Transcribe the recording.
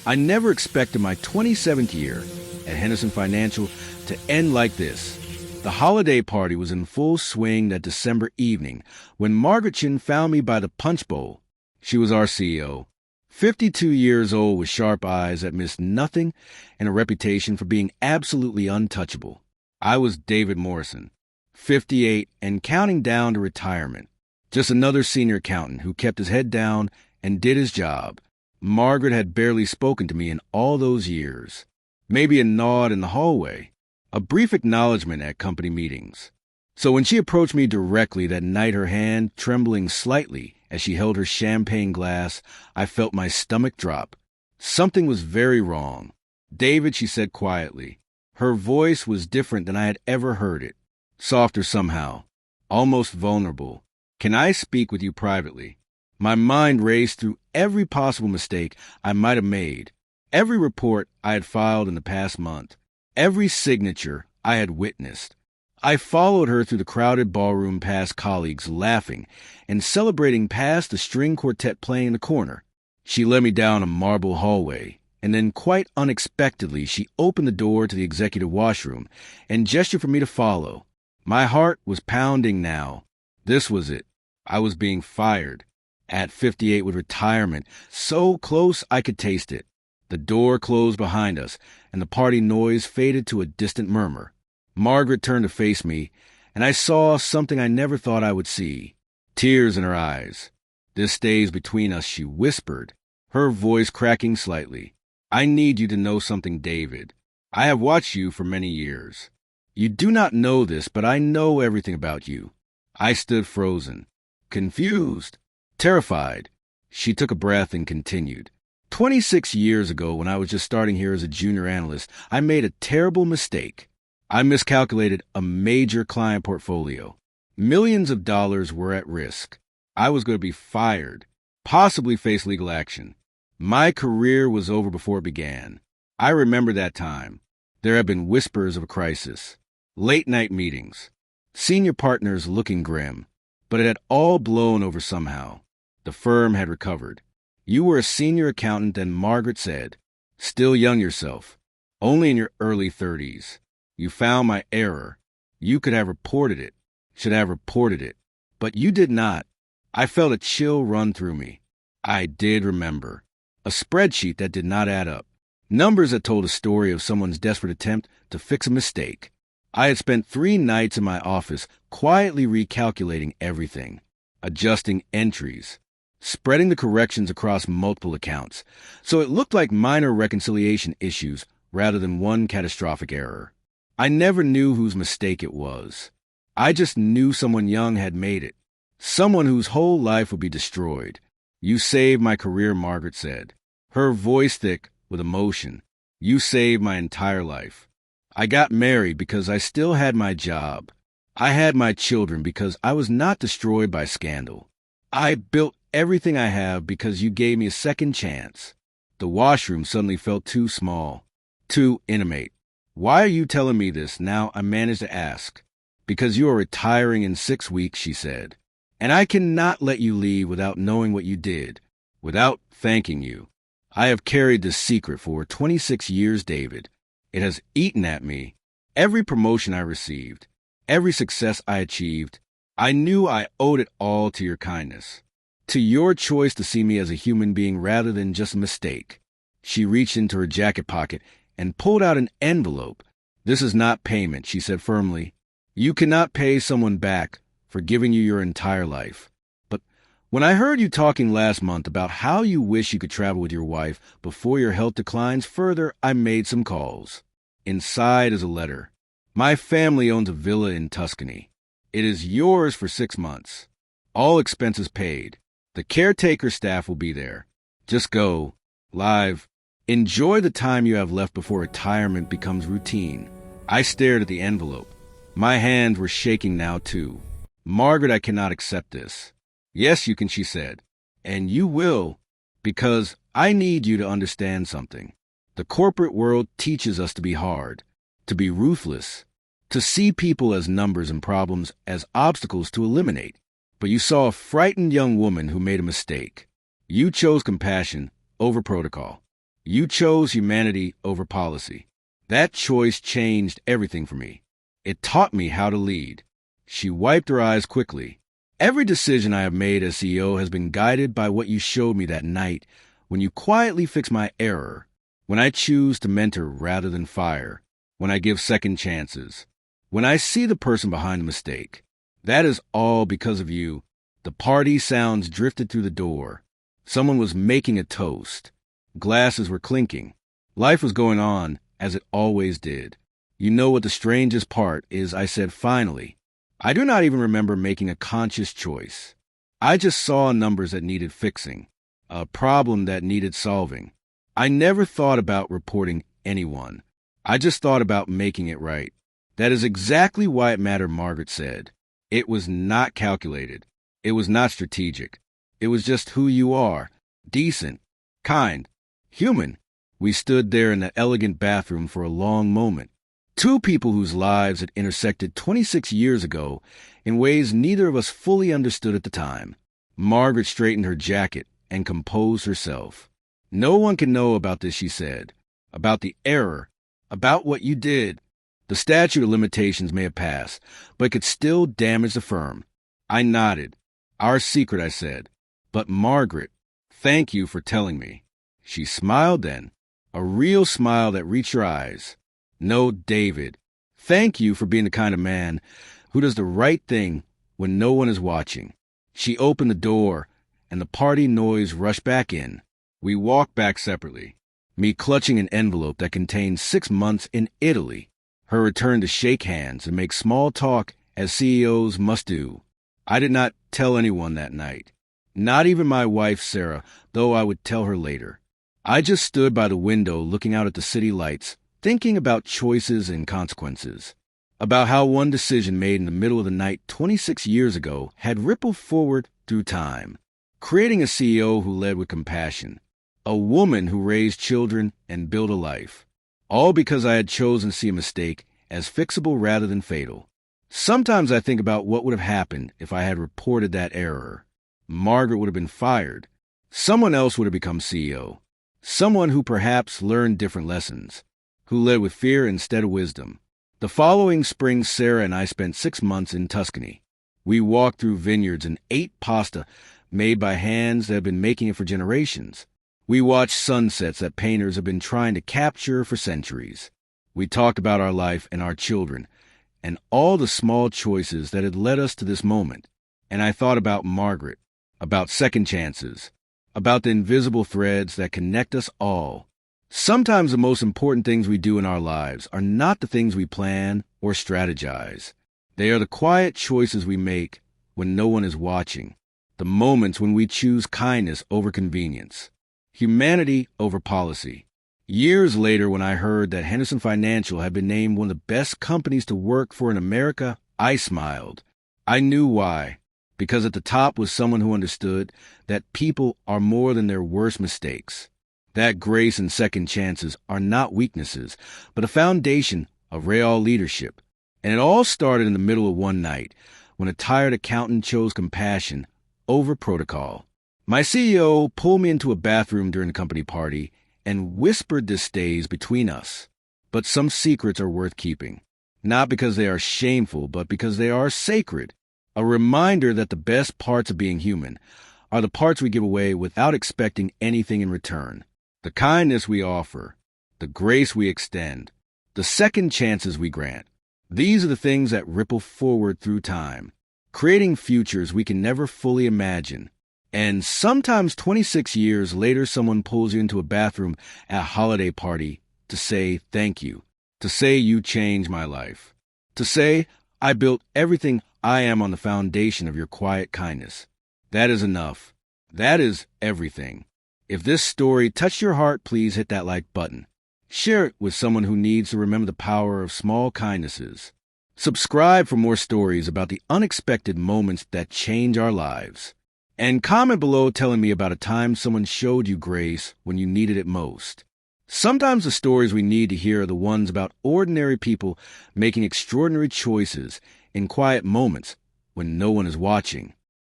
I never expected my 27th year at Henderson Financial to end like this. The holiday party was in full swing that December evening when Margaret Chin found me by the punch bowl. She was our CEO, 52 years old with sharp eyes that missed nothing and a reputation for being absolutely untouchable. I was David Morrison, 58 and counting down to retirement. Just another senior accountant who kept his head down and did his job. Margaret had barely spoken to me in all those years. Maybe a nod in the hallway, a brief acknowledgement at company meetings. So when she approached me directly that night, her hand trembling slightly as she held her champagne glass, I felt my stomach drop. Something was very wrong. "David," she said quietly. Her voice was different than I had ever heard it. Softer somehow, almost vulnerable. "Can I speak with you privately?" My mind raced through every possible mistake I might have made, every report I had filed in the past month, every signature I had witnessed. I followed her through the crowded ballroom past colleagues laughing and celebrating past the string quartet playing in the corner. She led me down a marble hallway, and then quite unexpectedly she opened the door to the executive washroom and gestured for me to follow. My heart was pounding now. This was it. I was being fired. At 58 with retirement, so close I could taste it. The door closed behind us, and the party noise faded to a distant murmur. Margaret turned to face me, and I saw something I never thought I would see. Tears in her eyes. "This stays between us," she whispered, her voice cracking slightly. "I need you to know something, David. I have watched you for many years. You do not know this, but I know everything about you." I stood frozen, confused, terrified. She took a breath and continued. 26 years ago, when I was just starting here as a junior analyst, I made a terrible mistake. I miscalculated a major client portfolio. Millions of dollars were at risk. I was going to be fired, possibly face legal action. My career was over before it began. I remember that time. There had been whispers of a crisis, late-night meetings, senior partners looking grim, but it had all blown over somehow. The firm had recovered. "You were a senior accountant," then Margaret said. "Still young yourself, only in your early 30s. You found my error. You could have reported it, should have reported it, but you did not." I felt a chill run through me. I did remember. A spreadsheet that did not add up. Numbers that told a story of someone's desperate attempt to fix a mistake. I had spent 3 nights in my office quietly recalculating everything, adjusting entries, spreading the corrections across multiple accounts, so it looked like minor reconciliation issues rather than one catastrophic error. I never knew whose mistake it was. I just knew someone young had made it, someone whose whole life would be destroyed. "You saved my career," Margaret said, her voice thick with emotion. "You saved my entire life. I got married because I still had my job. I had my children because I was not destroyed by scandal. I built everything I have because you gave me a second chance." The washroom suddenly felt too small, too intimate. "Why are you telling me this now?" I managed to ask. "Because you are retiring in 6 weeks," she said. "And I cannot let you leave without knowing what you did, without thanking you. I have carried this secret for 26 years, David. It has eaten at me. Every promotion I received, every success I achieved, I knew I owed it all to your kindness, to your choice to see me as a human being rather than just a mistake." She reached into her jacket pocket and pulled out an envelope. "This is not payment," she said firmly. "You cannot pay someone back for giving you your entire life. But when I heard you talking last month about how you wish you could travel with your wife before your health declines further, I made some calls. Inside is a letter. My family owns a villa in Tuscany. It is yours for 6 months. All expenses paid. The caretaker staff will be there. Just go. Live. Enjoy the time you have left before retirement becomes routine." I stared at the envelope. My hands were shaking now, too. "Margaret, I cannot accept this." "Yes, you can," she said. "And you will, because I need you to understand something. The corporate world teaches us to be hard, to be ruthless, to see people as numbers and problems as obstacles to eliminate. But you saw a frightened young woman who made a mistake. You chose compassion over protocol. You chose humanity over policy. That choice changed everything for me. It taught me how to lead." She wiped her eyes quickly. "Every decision I have made as CEO has been guided by what you showed me that night when you quietly fixed my error, when I choose to mentor rather than fire, when I give second chances, when I see the person behind the mistake. That is all because of you." The party sounds drifted through the door. Someone was making a toast. Glasses were clinking. Life was going on as it always did. "You know what the strangest part is," I said finally. "I do not even remember making a conscious choice. I just saw numbers that needed fixing, a problem that needed solving. I never thought about reporting anyone. I just thought about making it right." "That is exactly why it mattered," Margaret said. "It was not calculated. It was not strategic. It was just who you are. Decent, kind, human." We stood there in the elegant bathroom for a long moment. Two people whose lives had intersected 26 years ago in ways neither of us fully understood at the time. Margaret straightened her jacket and composed herself. "No one can know about this," she said. "About the error. About what you did. The statute of limitations may have passed, but it could still damage the firm." I nodded. "Our secret," I said. "But Margaret, thank you for telling me." She smiled then, a real smile that reached her eyes. "No, David, thank you for being the kind of man who does the right thing when no one is watching." She opened the door, and the party noise rushed back in. We walked back separately, me clutching an envelope that contained 6 months in Italy, her return to shake hands and make small talk as CEOs must do. I did not tell anyone that night, not even my wife, Sarah, though I would tell her later. I just stood by the window looking out at the city lights, thinking about choices and consequences, about how one decision made in the middle of the night 26 years ago had rippled forward through time, creating a CEO who led with compassion, a woman who raised children and built a life, all because I had chosen to see a mistake as fixable rather than fatal. Sometimes I think about what would have happened if I had reported that error. Margaret would have been fired. Someone else would have become CEO. Someone who perhaps learned different lessons, who led with fear instead of wisdom. The following spring, Sarah and I spent 6 months in Tuscany. We walked through vineyards and ate pasta made by hands that have been making it for generations. We watched sunsets that painters have been trying to capture for centuries. We talked about our life and our children, and all the small choices that had led us to this moment. And I thought about Margaret, about second chances, about the invisible threads that connect us all. Sometimes the most important things we do in our lives are not the things we plan or strategize. They are the quiet choices we make when no one is watching, the moments when we choose kindness over convenience, humanity over policy. Years later, when I heard that Henderson Financial had been named one of the best companies to work for in America, I smiled. I knew why. Because at the top was someone who understood that people are more than their worst mistakes, that grace and second chances are not weaknesses, but a foundation of real leadership. And it all started in the middle of one night, when a tired accountant chose compassion over protocol. My CEO pulled me into a bathroom during the company party and whispered this stays between us. But some secrets are worth keeping, not because they are shameful, but because they are sacred. A reminder that the best parts of being human are the parts we give away without expecting anything in return. The kindness we offer, the grace we extend, the second chances we grant. These are the things that ripple forward through time, creating futures we can never fully imagine. And sometimes 26 years later, someone pulls you into a bathroom at a holiday party to say thank you, to say you changed my life, to say I built everything I am on the foundation of your quiet kindness. That is enough. That is everything. If this story touched your heart, please hit that like button. Share it with someone who needs to remember the power of small kindnesses. Subscribe for more stories about the unexpected moments that change our lives. And comment below telling me about a time someone showed you grace when you needed it most. Sometimes the stories we need to hear are the ones about ordinary people making extraordinary choices in quiet moments when no one is watching.